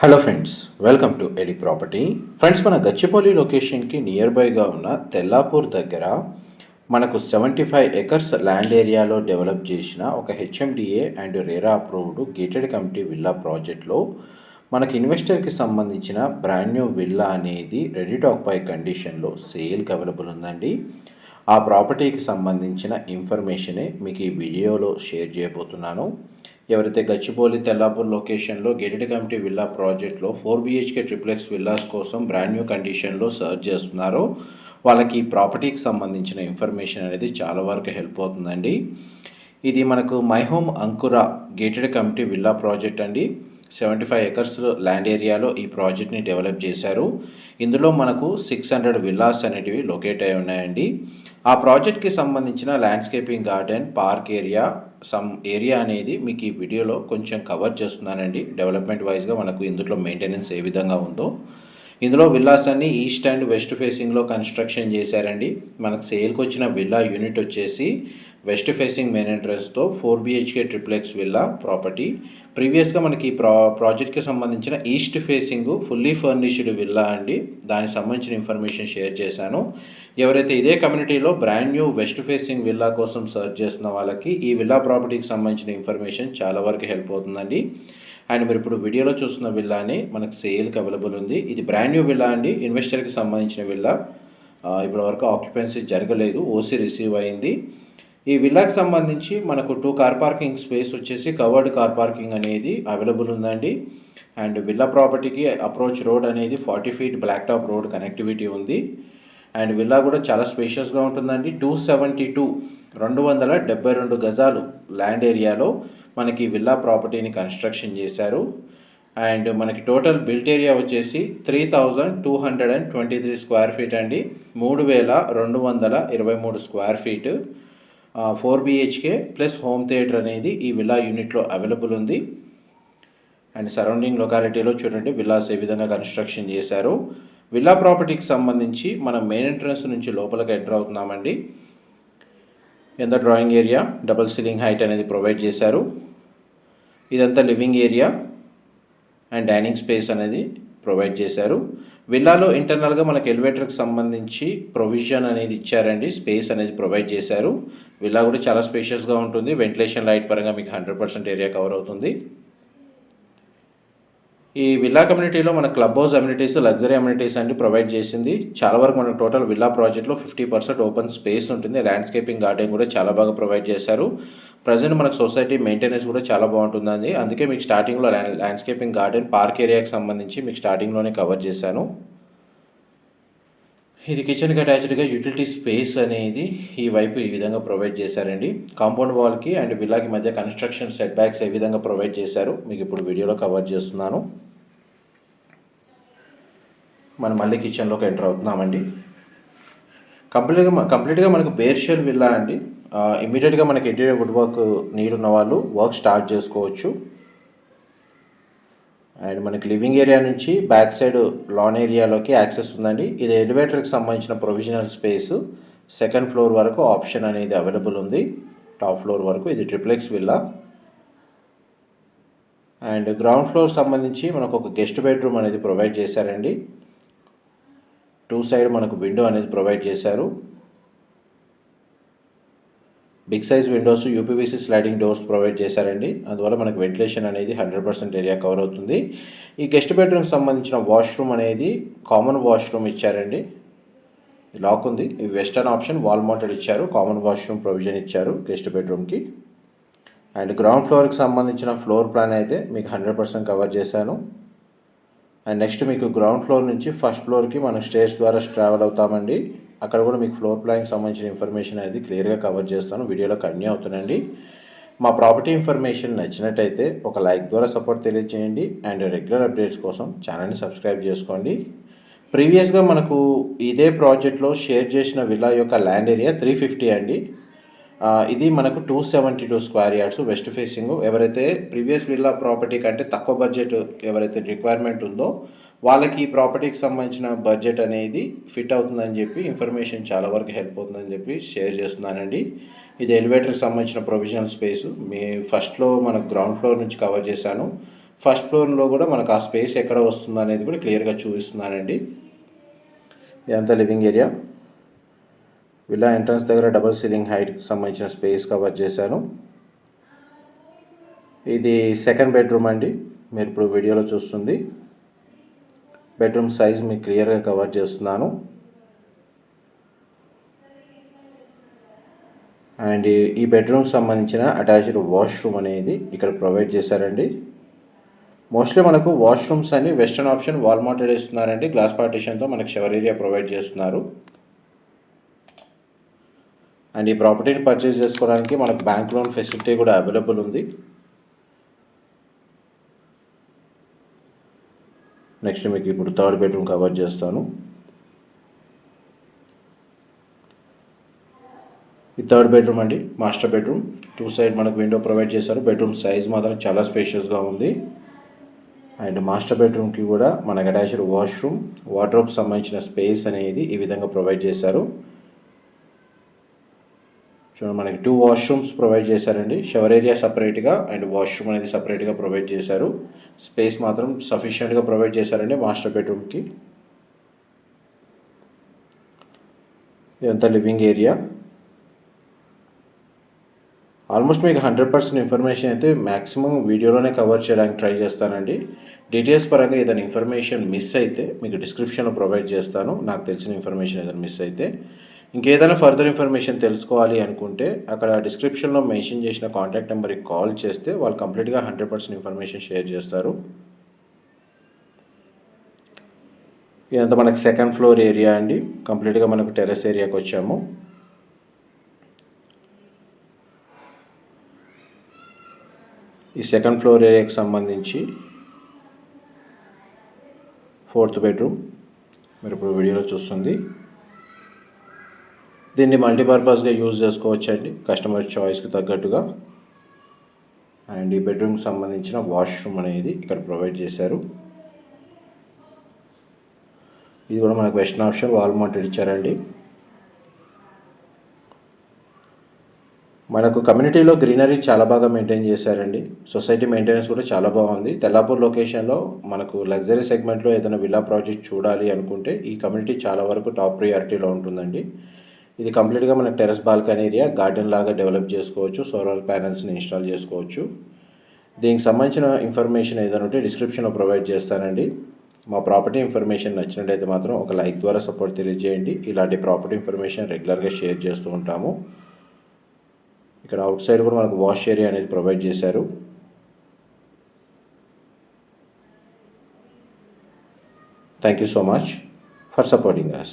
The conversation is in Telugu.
Hello friends, welcome to Eli property. Friends, మన గచ్చిపల్లి లొకేషన్కి నియర్ బైగా ఉన్న తెల్లాపూర్ దగ్గర మనకు 75 ఎకర్స్ ల్యాండ్ ఏరియాలో డెవలప్ చేసిన ఒక HMDA and RERA approved gated community villa ప్రాజెక్ట్లో మనకి ఇన్వెస్టర్కి సంబంధించిన బ్రాండ్ న్యూ విల్లా అనేది రెడీ టు ఆక్యుపై కండిషన్లో సేల్కి అవైలబుల్ ఉందండి. ఆ ప్రాపర్టీకి సంబంధించిన ఇన్ఫర్మేషనే మీకు ఈ వీడియోలో షేర్ చేయబోతున్నాను. ఎవరైతే గచ్చిబౌలి తెల్లాపూర్ లొకేషన్లో గేటెడ్ కమ్యూనిటీ విల్లా ప్రాజెక్ట్లో 4 BHK ట్రిప్లెక్స్ విల్లాస్ కోసం బ్రాండ్ న్యూ కండిషన్లో సర్చ్ చేస్తున్నారో వాళ్ళకి ఈ ప్రాపర్టీకి సంబంధించిన ఇన్ఫర్మేషన్ అనేది చాలా వరకు హెల్ప్ అవుతుందండి. ఇది మనకు my home Ankura gated community villa project అండి. 75 ఎకర్స్ ల్యాండ్ ఏరియాలో ఈ ప్రాజెక్ట్ని డెవలప్ చేశారు. ఇందులో మనకు 600 విల్లాస్ అనేటివి లొకేట్ అయి ఉన్నాయండి. ఆ ప్రాజెక్ట్కి సంబంధించిన landscaping garden park area some area అనేది మీకు ఈ వీడియోలో కొంచెం కవర్ చేస్తున్నానండి. డెవలప్మెంట్ వైజ్గా మనకు ఇందులో మెయింటెనెన్స్ ఏ విధంగా ఉందో. ఇందులో విల్లాస్ అన్ని ఈస్ట్ అండ్ వెస్ట్ ఫేసింగ్లో కన్స్ట్రక్షన్ చేశారండి. మనకు సేల్కి వచ్చిన విల్లా యూనిట్ వచ్చేసి వెస్ట్ ఫేసింగ్ మెయిన్ ఎంట్రన్స్తో 4 BHK ట్రిప్లెక్స్ విల్లా ప్రాపర్టీ. ప్రీవియస్గా మనకి ప్రాజెక్ట్కి సంబంధించిన east facing fully furnished villa అండి. దానికి సంబంధించిన ఇన్ఫర్మేషన్ షేర్ చేశాను. ఎవరైతే ఇదే కమ్యూనిటీలో brand new west facing villa కోసం సర్చ్ చేస్తున్న వాళ్ళకి ఈ విల్లా ప్రాపర్టీకి సంబంధించిన ఇన్ఫర్మేషన్ చాలా వరకు హెల్ప్ అవుతుందండి. అండ్ మీరు ఇప్పుడు వీడియోలో చూస్తున్న విల్లాని మనకు సేల్కి అవైలబుల్ ఉంది. ఇది బ్రాండ్ న్యూ విల్లా అండి, ఇన్వెస్టర్కి సంబంధించిన విల్లా. ఇప్పటి వరకు ఆక్యుపెన్సీ జరగలేదు, ఓసీ రిసీవ్ అయింది. ఈ విల్లాకి సంబంధించి మనకు 2 కార్ పార్కింగ్ స్పేస్ వచ్చేసి కవర్డ్ కార్ పార్కింగ్ అనేది అవైలబుల్ ఉందండి. అండ్ విల్లా ప్రాపర్టీకి అప్రోచ్ రోడ్ అనేది 40 feet black top road connectivity ఉంది. అండ్ విల్లా కూడా చాలా స్పేషియస్గా ఉంటుందండి. 272 గజాలు ల్యాండ్ ఏరియాలో మనకి విల్లా ప్రాపర్టీని కన్స్ట్రక్షన్ చేశారు. అండ్ మనకి టోటల్ బిల్ట్ ఏరియా వచ్చేసి 3223 స్క్వేర్ ఫీట్ అండి. 3223 square feet. 4 BHK plus home theatre అనేది ఈ విల్లా యూనిట్లో అవైలబుల్ ఉంది. అండ్ సరౌండింగ్ లొకాలిటీలో చూడండి విల్లాస్ ఏ విధంగా కన్స్ట్రక్షన్ చేశారు. విల్లా ప్రాపర్టీకి సంబంధించి మనం మెయిన్ ఎంట్రన్స్ నుంచి లోపలికి ఎంటర్ అవుతున్నామండి. ఎంత drawing area, double ceiling height అనేది ప్రొవైడ్ చేశారు. ఇదంతా living area and dining space అనేది ప్రొవైడ్ చేశారు. విల్లాలో ఇంటర్నల్గా మనకి ఎలివేటర్కి సంబంధించి ప్రొవిజన్ అనేది ఇచ్చారండి, స్పేస్ అనేది ప్రొవైడ్ చేశారు. విల్లా కూడా చాలా స్పేషియస్గా ఉంటుంది. వెంటిలేషన్ లైట్ పరంగా మీకు 100% ఏరియా కవర్ అవుతుంది. ఈ విల్లా కమ్యూనిటీలో మన club house amenities, luxury amenities అన్ని ప్రొవైడ్ చేసింది. చాలా వరకు మనకు టోటల్ విల్లా ప్రాజెక్ట్లో 50% ఓపెన్ స్పేస్ ఉంటుంది. ల్యాండ్స్కేపింగ్ గార్డెన్ కూడా చాలా బాగా ప్రొవైడ్ చేశారు. ప్రజెంట్ మనకు సొసైటీ మెయింటెనెన్స్ కూడా చాలా బాగుంటుందండి. అందుకే మీకు స్టార్టింగ్లో ల్యాండ్స్కేపింగ్ గార్డెన్ పార్క్ ఏరియాకి సంబంధించి మీకు స్టార్టింగ్లోనే కవర్ చేశాను. ఇది కిచెన్కి అటాచ్డ్గా యూటిలిటీ స్పేస్ అనేది ఈ వైపు ఈ విధంగా ప్రొవైడ్ చేశారండి. కాంపౌండ్ వాల్కి అండ్ విల్లాకి మధ్య కన్స్ట్రక్షన్ సెట్ బ్యాక్స్ ఏ విధంగా ప్రొవైడ్ చేశారు మీకు ఇప్పుడు వీడియోలో కవర్ చేస్తున్నాను. మనం మళ్ళీ కిచెన్లోకి ఎంటర్ అవుతున్నామండి. కంప్లీట్గా మనకు బేర్ షెల్ విల్లా అండి. ఇమీడియట్గా మనకి ఇంటీరియర్ వుడ్ వర్క్ నీడ్ ఉన్న వాళ్ళు వర్క్ స్టార్ట్ చేసుకోవచ్చు. అండ్ మనకి లివింగ్ ఏరియా నుంచి బ్యాక్ సైడ్ లాన్ ఏరియాలోకి యాక్సెస్ ఉందండి. ఇది ఎలివేటర్కి సంబంధించిన ప్రొవిజనల్ స్పేస్. 2nd ఫ్లోర్ వరకు ఆప్షన్ అనేది అవైలబుల్ ఉంది. టాప్ ఫ్లోర్ వరకు ఇది triplex villa. And ground floor సంబంధించి మనకు ఒక గెస్ట్ బెడ్రూమ్ అనేది ప్రొవైడ్ చేశారండి. 2 సైడ్ మనకు విండో అనేది ప్రొవైడ్ చేశారు. Big size windows, UPVC sliding doors provide చేశారండి. అందువల్ల మనకు వెంటిలేషన్ అనేది 100% ఏరియా కవర్ అవుతుంది. ఈ గెస్ట్ బెడ్రూమ్కి సంబంధించిన వాష్రూమ్ అనేది కామన్ వాష్రూమ్ ఇచ్చారండి. లాక్ ఉంది. ఈ వెస్టర్న్ ఆప్షన్ వాల్ మౌంటెడ్ ఇచ్చారు. కామన్ వాష్రూమ్ ప్రొవిజన్ ఇచ్చారు గెస్ట్ బెడ్రూమ్కి. అండ్ గ్రౌండ్ ఫ్లోర్కి సంబంధించిన ఫ్లోర్ ప్లాన్ అయితే మీకు 100% కవర్ చేశాను. అండ్ నెక్స్ట్ మీకు గ్రౌండ్ ఫ్లోర్ నుంచి ఫస్ట్ ఫ్లోర్కి మనం స్టేర్స్ ద్వారా ట్రావెల్ అవుతామండి. అక్కడ కూడా మీకు ఫ్లోర్ ప్లాన్కి సంబంధించిన ఇన్ఫర్మేషన్ అనేది క్లియర్గా కవర్ చేస్తాను. వీడియోలో కంటిన్యూ అవుతుందండి. మా ప్రాపర్టీ ఇన్ఫర్మేషన్ నచ్చినట్టయితే ఒక లైక్ ద్వారా సపోర్ట్ తెలియజేయండి. అండ్ రెగ్యులర్ అప్డేట్స్ కోసం ఛానల్ని సబ్స్క్రైబ్ చేసుకోండి. ప్రీవియస్గా మనకు ఇదే ప్రాజెక్ట్లో షేర్ చేసిన విల్లా యొక్క ల్యాండ్ ఏరియా 350 అండి. ఇది మనకు 272 స్క్వేర్ యార్డ్స్ వెస్ట్ ఫేసింగ్. ఎవరైతే ప్రీవియస్ విల్లా ప్రాపర్టీ కంటే తక్కువ బడ్జెట్ ఎవరైతే రిక్వైర్మెంట్ ఉందో వాళ్ళకి ఈ ప్రాపర్టీకి సంబంధించిన బడ్జెట్ అనేది ఫిట్ అవుతుందని చెప్పి ఇన్ఫర్మేషన్ చాలా వరకు హెల్ప్ అవుతుందని చెప్పి షేర్ చేస్తున్నానండి. ఇది ఎలివేటర్కి సంబంధించిన ప్రొవిజనల్ స్పేసు. మీ ఫస్ట్లో మనకు గ్రౌండ్ ఫ్లోర్ నుంచి కవర్ చేశాను. ఫస్ట్ ఫ్లోర్లో కూడా మనకు ఆ స్పేస్ ఎక్కడ వస్తుందో అనేది కూడా క్లియర్గా చూపిస్తున్నానండి. ఇదంతా లివింగ్ ఏరియా. విల్లా ఎంట్రన్స్ దగ్గర డబుల్ సీలింగ్ హైట్కి సంబంధించిన స్పేస్ కవర్ చేశాను. ఇది సెకండ్ బెడ్రూమ్ అండి, మీరు ఇప్పుడు వీడియోలో చూస్తుంది. బెడ్రూమ్ సైజ్ మీకు క్లియర్గా కవర్ చేస్తున్నాను. అండ్ ఈ బెడ్రూమ్కి సంబంధించిన అటాచ్డ్ వాష్రూమ్ అనేది ఇక్కడ ప్రొవైడ్ చేశారండి. మోస్ట్లీ మనకు వాష్రూమ్స్ అన్ని వెస్టర్న్ ఆప్షన్ వాల్ మౌంటెడ్ ఇస్తున్నారండి. గ్లాస్ పార్టీషన్తో మనకు షవర్ ఏరియా ప్రొవైడ్ చేస్తున్నారు. అండ్ ఈ ప్రాపర్టీని పర్చేస్ చేసుకోవడానికి మనకు బ్యాంక్ లోన్ ఫెసిలిటీ కూడా అవైలబుల్ ఉంది. నెక్స్ట్ మీకు ఇప్పుడు థర్డ్ బెడ్రూమ్ కవర్ చేస్తాను. ఈ థర్డ్ బెడ్రూమ్ అండి, మాస్టర్ బెడ్రూమ్. 2 సైడ్ మనకు విండో ప్రొవైడ్ చేశారు. బెడ్రూమ్ సైజ్ మాత్రం చాలా స్పేషియస్గా ఉంది. అండ్ మాస్టర్ బెడ్రూమ్కి కూడా మనకు అటాచ్డ్ వాష్రూమ్, వార్డ్రోబ్ సంబంధించిన స్పేస్ అనేది ఈ విధంగా ప్రొవైడ్ చేశారు. చూడండి, మనకి 2 వాష్రూమ్స్ ప్రొవైడ్ చేశారండి. షవర్ ఏరియా సపరేట్గా అండ్ వాష్రూమ్ అనేది సపరేట్గా ప్రొవైడ్ చేశారు. స్పేస్ మాత్రం సఫిషియెంట్గా ప్రొవైడ్ చేశారండి మాస్టర్ బెడ్రూమ్కి. ఇదంతా లివింగ్ ఏరియా. ఆల్మోస్ట్ మీకు 100% ఇన్ఫర్మేషన్ అయితే మ్యాక్సిమం వీడియోలోనే కవర్ చేయడానికి ట్రై చేస్తానండి. డీటెయిల్స్ పరంగా ఏదైనా ఇన్ఫర్మేషన్ మిస్ అయితే మీకు డిస్క్రిప్షన్లో ప్రొవైడ్ చేస్తాను. నాకు తెలిసిన ఇన్ఫర్మేషన్ ఏదైనా మిస్ అయితే. ఇంకేదైనా ఫర్దర్ ఇన్ఫర్మేషన్ తెలుసుకోవాలి అనుకుంటే అక్కడ డిస్క్రిప్షన్లో మెన్షన్ చేసిన కాంటాక్ట్ నెంబర్కి కాల్ చేస్తే వాళ్ళు కంప్లీట్గా 100% ఇన్ఫర్మేషన్ షేర్ చేస్తారు. ఇదంతా మనకు సెకండ్ ఫ్లోర్ ఏరియా అండి. కంప్లీట్గా మనకు టెర్రస్ ఏరియాకి వచ్చాము. ఈ సెకండ్ ఫ్లోర్ ఏరియాకి సంబంధించి 4th బెడ్రూమ్ మీరు ఇప్పుడు వీడియోలో చూస్తుంది. దీన్ని మల్టీపర్పస్గా యూజ్ చేసుకోవచ్చండి కస్టమర్ చాయిస్కి తగ్గట్టుగా. అండ్ ఈ బెడ్రూమ్కి సంబంధించిన వాష్రూమ్ అనేది ఇక్కడ ప్రొవైడ్ చేశారు. ఇది కూడా మనకు వెస్టర్న్ ఆప్షన్ వాల్ మౌంటెడ్ ఇచ్చారండి. మనకు కమ్యూనిటీలో గ్రీనరీ చాలా బాగా మెయింటైన్ చేశారండి. సొసైటీ మెయింటెనెన్స్ కూడా చాలా బాగుంది. తెల్లాపూర్ లొకేషన్లో మనకు లగ్జరీ సెగ్మెంట్లో ఏదైనా విల్లా ప్రాజెక్ట్ చూడాలి అనుకుంటే ఈ కమ్యూనిటీ చాలా వరకు టాప్ ప్రియారిటీలో ఉంటుందండి. ఇది కంప్లీట్గా మనకు టెర్రస్ బాల్కనీ ఏరియా, గార్డెన్ లాగా డెవలప్ చేసుకోవచ్చు. సోలార్ ప్యానెల్స్ని ఇన్స్టాల్ చేసుకోవచ్చు. దీనికి సంబంధించిన ఇన్ఫర్మేషన్ ఏదైనా ఉంటే డిస్క్రిప్షన్లో ప్రొవైడ్ చేస్తానండి. మా ప్రాపర్టీ ఇన్ఫర్మేషన్ నచ్చినట్టయితే మాత్రం ఒక లైక్ ద్వారా సపోర్ట్ తెలియజేయండి. ఇలాంటి ప్రాపర్టీ ఇన్ఫర్మేషన్ రెగ్యులర్గా షేర్ చేస్తూ ఉంటాము. ఇక్కడ అవుట్ సైడ్ కూడా మనకు వాష్ ఏరియా అనేది ప్రొవైడ్ చేశారు. Thank you so much for supporting us.